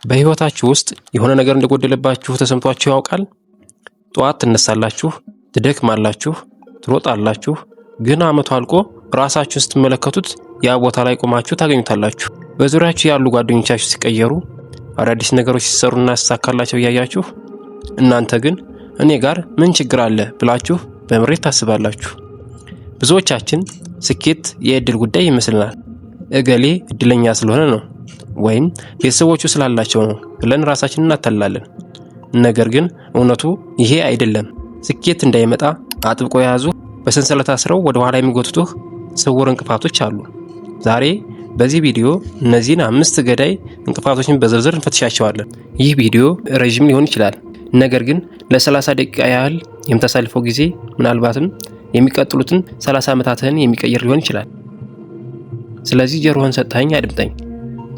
በህይወታችሁ ውስጥ የሆነ ነገር እንደጎደለባችሁ ተሰምቷችሁ ያውቃል? ጠዋት ትነሳላችሁ፣ ትደክማላችሁ፣ ትሮጣላችሁ፣ ግን አመቱ አልቆ ራሳችሁን ስትመለከቱት ያ ቦታ ላይ ቆማችሁ ታገኙታላችሁ። በዙሪያችሁ ያሉ ጓደኞቻችሁ ሲቀየሩ፣ አዳዲስ ነገሮች ሲሰሩና ሲሳካላቸው እያያችሁ፣ እናንተ ግን እኔ ጋር ምን ችግር አለ ብላችሁ በምሬት ታስባላችሁ። ብዙዎቻችን ስኬት የእድል ጉዳይ ይመስልናል። እገሌ እድለኛ ስለሆነ ነው ወይም ቤተሰቦቹ ስላላቸው ነው ብለን ራሳችንን እናታልላለን። ነገር ግን እውነቱ ይሄ አይደለም። ስኬት እንዳይመጣ አጥብቆ የያዙ በሰንሰለት አስረው ወደ ኋላ የሚጎትቱህ ስውር እንቅፋቶች አሉ። ዛሬ በዚህ ቪዲዮ እነዚህን 5 ገዳይ እንቅፋቶችን በዝርዝር እንፈትሻቸዋለን። ይህ ቪዲዮ ረዥም ሊሆን ይችላል፣ ነገር ግን ለ30 ደቂቃ ያህል የምታሳልፈው ጊዜ ምናልባትም የሚቀጥሉትን 30 ዓመታትህን የሚቀይር ሊሆን ይችላል። ስለዚህ ጆሮህን ሰጥተኸኝ አድምጠኝ።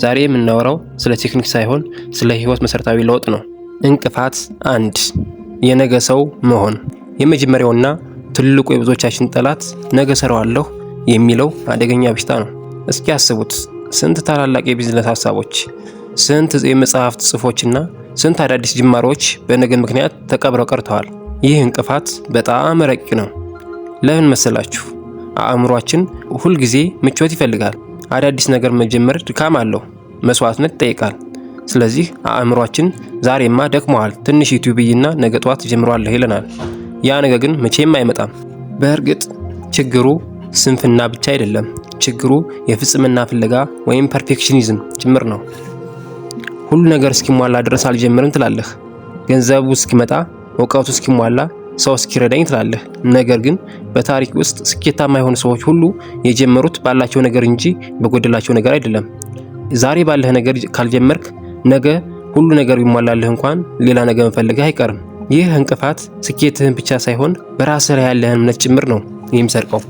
ዛሬ የምናወራው ስለ ቴክኒክ ሳይሆን ስለ ህይወት መሰረታዊ ለውጥ ነው። እንቅፋት 1 የነገ ሰው መሆን። የመጀመሪያውና ትልቁ የብዙዎቻችን ጠላት ነገ ሰራዋለሁ የሚለው አደገኛ በሽታ ነው። እስኪ አስቡት፣ ስንት ታላላቅ የቢዝነስ ሀሳቦች፣ ስንት የመጽሐፍት ጽፎችና ስንት አዳዲስ ጅማሮች በነገ ምክንያት ተቀብረው ቀርተዋል። ይህ እንቅፋት በጣም ረቂቅ ነው። ለምን መሰላችሁ? አእምሯችን ሁልጊዜ ምቾት ይፈልጋል። አዳዲስ ነገር መጀመር ድካም አለው፣ መስዋዕትነት ይጠይቃል። ስለዚህ አእምሯችን ዛሬማ ደክሞሃል፣ ትንሽ ዩቲዩብና ነገ ጠዋት ጀምሯለሁ ይለናል። ያ ነገ ግን መቼም አይመጣም። በእርግጥ ችግሩ ስንፍና ብቻ አይደለም። ችግሩ የፍጽምና ፍለጋ ወይም ፐርፌክሽኒዝም ጭምር ነው። ሁሉ ነገር እስኪሟላ ድረስ አልጀምርም ትላለህ። ገንዘቡ እስኪመጣ፣ እውቀቱ እስኪሟላ፣ ሰው እስኪረዳኝ ትላለህ። ነገር ግን በታሪክ ውስጥ ስኬታማ የሆኑ ሰዎች ሁሉ የጀመሩት ባላቸው ነገር እንጂ በጎደላቸው ነገር አይደለም። ዛሬ ባለህ ነገር ካልጀመርክ ነገ ሁሉ ነገር ቢሟላልህ እንኳን ሌላ ነገር መፈለግህ አይቀርም። ይህ እንቅፋት ስኬትህን ብቻ ሳይሆን በራስህ ላይ ያለህን እምነት ጭምር ነው የሚሰርቀው።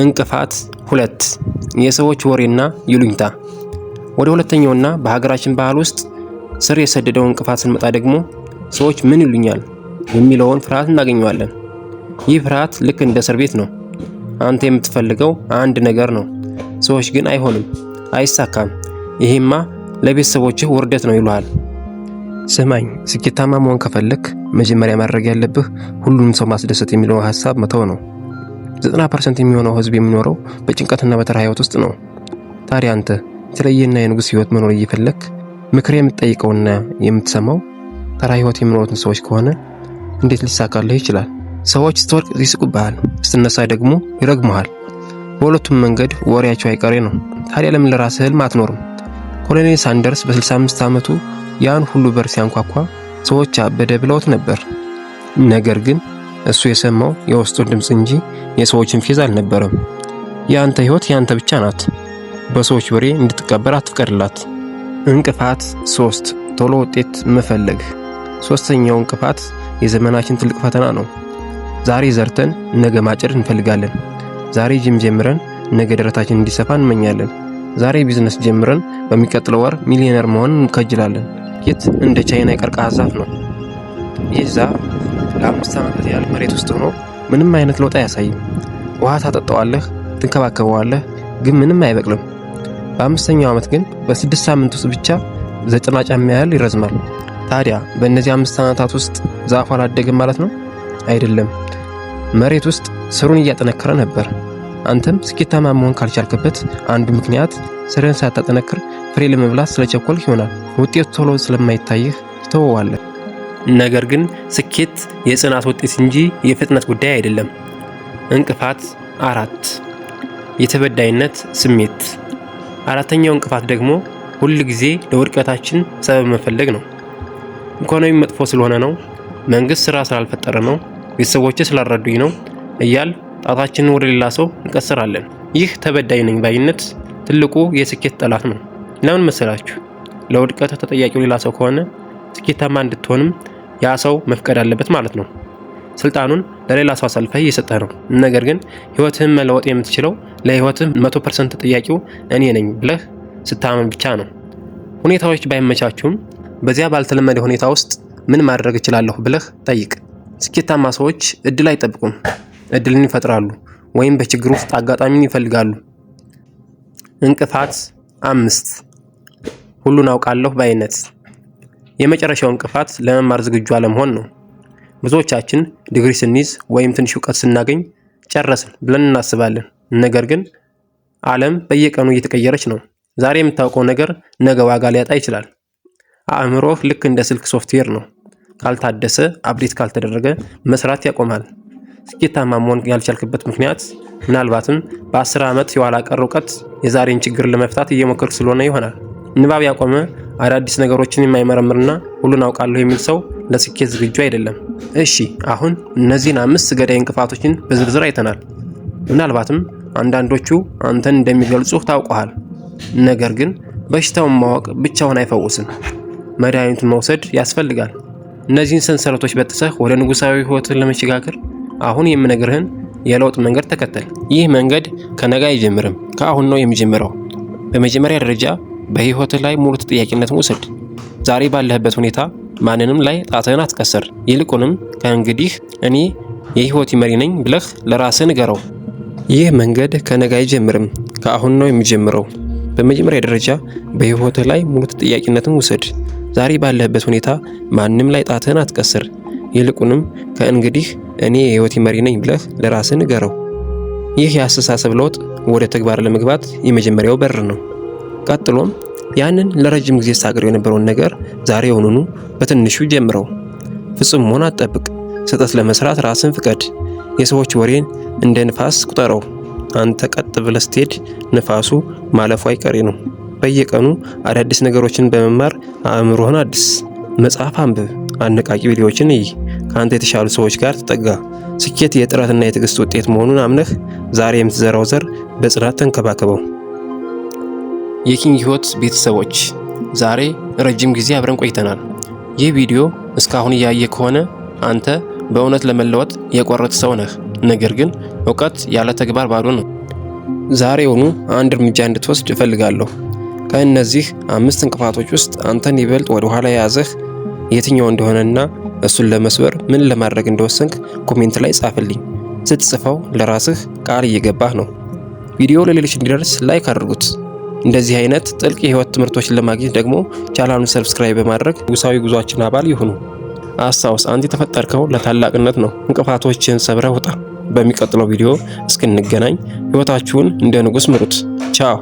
እንቅፋት 2 የሰዎች ወሬና ይሉኝታ። ወደ ሁለተኛውና በሀገራችን ባህል ውስጥ ስር የሰደደው እንቅፋት ስንመጣ ደግሞ ሰዎች ምን ይሉኛል የሚለውን ፍርሃት እናገኘዋለን። ይህ ፍርሃት ልክ እንደ እስር ቤት ነው። አንተ የምትፈልገው አንድ ነገር ነው፣ ሰዎች ግን አይሆንም፣ አይሳካም፣ ይሄማ ለቤተሰቦችህ ውርደት ነው ይሉሃል። ስማኝ፣ ስኬታማ መሆን ከፈለክ መጀመሪያ ማድረግ ያለብህ ሁሉንም ሰው ማስደሰት የሚለው ሀሳብ መተው ነው። 90% የሚሆነው ህዝብ የሚኖረው በጭንቀትና በተራ ህይወት ውስጥ ነው። ታዲያ አንተ የተለየና የንጉስ ህይወት መኖር እየፈለክ ምክር የምትጠይቀውና የምትሰማው ተራ ህይወት የሚኖሩትን ሰዎች ከሆነ እንዴት ሊሳካልህ ይችላል? ሰዎች ስትወድቅ ይስቁብሃል፣ ስትነሳ ደግሞ ይረግሙሃል። በሁለቱም መንገድ ወሬያቸው አይቀሬ ነው። ታዲያ ለምን ለራስህ ህልም አትኖርም? ኮሎኔል ሳንደርስ በ65 ዓመቱ ያን ሁሉ በር ሲያንኳኳ ሰዎች አበደ ብለውት ነበር። ነገር ግን እሱ የሰማው የውስጡን ድምፅ እንጂ የሰዎችን ፌዝ አልነበረም። የአንተ ህይወት ያንተ ብቻ ናት። በሰዎች ወሬ እንድትቀበር አትፍቀድላት። እንቅፋት 3 ቶሎ ውጤት መፈለግ። ሶስተኛው እንቅፋት የዘመናችን ትልቅ ፈተና ነው። ዛሬ ዘርተን ነገ ማጨድ እንፈልጋለን። ዛሬ ጂም ጀምረን ነገ ደረታችን እንዲሰፋ እንመኛለን። ዛሬ ቢዝነስ ጀምረን በሚቀጥለው ወር ሚሊዮነር መሆን እንከጅላለን። ስኬት እንደ ቻይና የቀርከሃ ዛፍ ነው። ይህ ዛፍ ለ5 ዓመታት ያህል መሬት ውስጥ ሆኖ ምንም አይነት ለውጥ አያሳይም። ውሃ ታጠጣዋለህ፣ ትንከባከበዋለህ፣ ግን ምንም አይበቅልም። በ5ኛው ዓመት ግን በ6 ሳምንት ውስጥ ብቻ 90 ጫማ ያህል ይረዝማል። ታዲያ በእነዚህ 5 ዓመታት ውስጥ ዛፉ አላደገም ማለት ነው? አይደለም። መሬት ውስጥ ስሩን እያጠነከረ ነበር። አንተም ስኬታማ መሆን ካልቻልክበት አንዱ ምክንያት ስርህን ሳታጠነክር ፍሬ ለመብላት ስለቸኮልክ ይሆናል። ውጤቱ ቶሎ ስለማይታይህ ትተወዋለህ። ነገር ግን ስኬት የጽናት ውጤት እንጂ የፍጥነት ጉዳይ አይደለም። እንቅፋት 4 የተበዳይነት ስሜት። አራተኛው እንቅፋት ደግሞ ሁል ጊዜ ለውድቀታችን ሰበብ መፈለግ ነው። ኢኮኖሚ መጥፎ ስለሆነ ነው፣ መንግስት ስራ ስላልፈጠረ ነው፣ ቤተሰቦች ስላልረዱኝ ነው እያል ጣታችንን ወደ ሌላ ሰው እንቀስራለን። ይህ ተበዳይ ነኝ ባይነት ትልቁ የስኬት ጠላት ነው። ለምን መሰላችሁ? ለውድቀት ተጠያቂው ሌላ ሰው ከሆነ ስኬታማ እንድትሆንም ያ ሰው መፍቀድ አለበት ማለት ነው። ስልጣኑን ለሌላ ሰው አሳልፈህ እየሰጠህ ነው። ነገር ግን ህይወትህን መለወጥ የምትችለው ለህይወትህ 100% ተጠያቂው እኔ ነኝ ብለህ ስታመን ብቻ ነው። ሁኔታዎች ባይመቻቹም በዚያ ባልተለመደ ሁኔታ ውስጥ ምን ማድረግ እችላለሁ ብለህ ጠይቅ። ስኬታማ ሰዎች እድል አይጠብቁም፣ እድልን ይፈጥራሉ ወይም በችግር ውስጥ አጋጣሚን ይፈልጋሉ። እንቅፋት 5 ሁሉን አውቃለሁ ባይነት። የመጨረሻው እንቅፋት ለመማር ዝግጁ አለመሆን ነው። ብዙዎቻችን ዲግሪ ስንይዝ ወይም ትንሽ እውቀት ስናገኝ ጨረስን ብለን እናስባለን። ነገር ግን ዓለም በየቀኑ እየተቀየረች ነው። ዛሬ የምታውቀው ነገር ነገ ዋጋ ሊያጣ ይችላል። አእምሮህ ልክ እንደ ስልክ ሶፍትዌር ነው። ካልታደሰ፣ አፕዴት ካልተደረገ መስራት ያቆማል። ስኬታማ መሆን ያልቻልክበት ምክንያት ምናልባትም በ10 ዓመት የኋላ ቀር እውቀት የዛሬን ችግር ለመፍታት እየሞከርክ ስለሆነ ይሆናል። ንባብ ያቆመ፣ አዳዲስ ነገሮችን የማይመረምርና ሁሉን አውቃለሁ የሚል ሰው ለስኬት ዝግጁ አይደለም። እሺ፣ አሁን እነዚህን 5 ገዳይ እንቅፋቶችን በዝርዝር አይተናል። ምናልባትም አንዳንዶቹ አንተን እንደሚገልጹህ ታውቀሃል። ነገር ግን በሽታውን ማወቅ ብቻውን አይፈውስም። መድኃኒቱን መውሰድ ያስፈልጋል። እነዚህን ሰንሰለቶች በጥሰህ ወደ ንጉሳዊ ሕይወትን ለመሸጋገር አሁን የምነግርህን የለውጥ መንገድ ተከተል። ይህ መንገድ ከነገ አይጀምርም፣ ከአሁን ነው የሚጀምረው። በመጀመሪያ ደረጃ በሕይወትህ ላይ ሙሉ ተጠያቂነትን ውሰድ። ዛሬ ባለህበት ሁኔታ ማንንም ላይ ጣትህን አትቀስር። ይልቁንም ከእንግዲህ እኔ የሕይወቴ መሪ ነኝ ብለህ ለራስህ ንገረው። ይህ መንገድ ከነገ አይጀምርም፣ ከአሁን ነው የሚጀምረው። በመጀመሪያ ደረጃ በሕይወትህ ላይ ሙሉ ተጠያቂነትን ውሰድ። ዛሬ ባለህበት ሁኔታ ማንም ላይ ጣትህን አትቀስር። ይልቁንም ከእንግዲህ እኔ የሕይወቴ መሪ ነኝ ብለህ ለራስህ ንገረው። ይህ የአስተሳሰብ ለውጥ ወደ ተግባር ለመግባት የመጀመሪያው በር ነው። ቀጥሎም ያንን ለረጅም ጊዜ ሳቅረው የነበረውን ነገር ዛሬውኑ በትንሹ ጀምረው። ፍጹም መሆን አትጠብቅ። ስህተት ለመስራት ራስን ፍቀድ። የሰዎች ወሬን እንደ ንፋስ ቁጠረው። አንተ ቀጥ ብለህ ስትሄድ ንፋሱ ማለፉ አይቀሬ ነው። በየቀኑ አዳዲስ ነገሮችን በመማር አእምሮህን አድስ። መጽሐፍ አንብብ፣ አነቃቂ ቪዲዮዎችን እይ፣ ከአንተ የተሻሉ ሰዎች ጋር ተጠጋ። ስኬት የጥረትና የትዕግስት ውጤት መሆኑን አምነህ ዛሬ የምትዘራው ዘር በጽናት ተንከባከበው። የኪንግ ሕይወት ቤተሰቦች ዛሬ ረጅም ጊዜ አብረን ቆይተናል። ይህ ቪዲዮ እስካሁን እያየ ከሆነ አንተ በእውነት ለመለወጥ የቆረጥ ሰው ነህ። ነገር ግን እውቀት ያለ ተግባር ባዶ ነው። ዛሬውኑ አንድ እርምጃ እንድትወስድ እፈልጋለሁ። ከእነዚህ 5 እንቅፋቶች ውስጥ አንተን ይበልጥ ወደ ኋላ የያዘህ የትኛው እንደሆነና እሱን ለመስበር ምን ለማድረግ እንደወሰንክ ኮሜንት ላይ ጻፍልኝ። ስትጽፈው ለራስህ ቃል እየገባህ ነው። ቪዲዮ ለሌሎች እንዲደርስ ላይክ አድርጉት። እንደዚህ አይነት ጥልቅ የህይወት ትምህርቶችን ለማግኘት ደግሞ ቻናሉን ሰብስክራይብ በማድረግ ንጉሳዊ ጉዟችን አባል ይሁኑ። አስታውስ፣ አንተ የተፈጠርከው ለታላቅነት ነው። እንቅፋቶችን ሰብረህ ውጣ። በሚቀጥለው ቪዲዮ እስክንገናኝ ህይወታችሁን እንደ ንጉስ ምሩት። ቻው።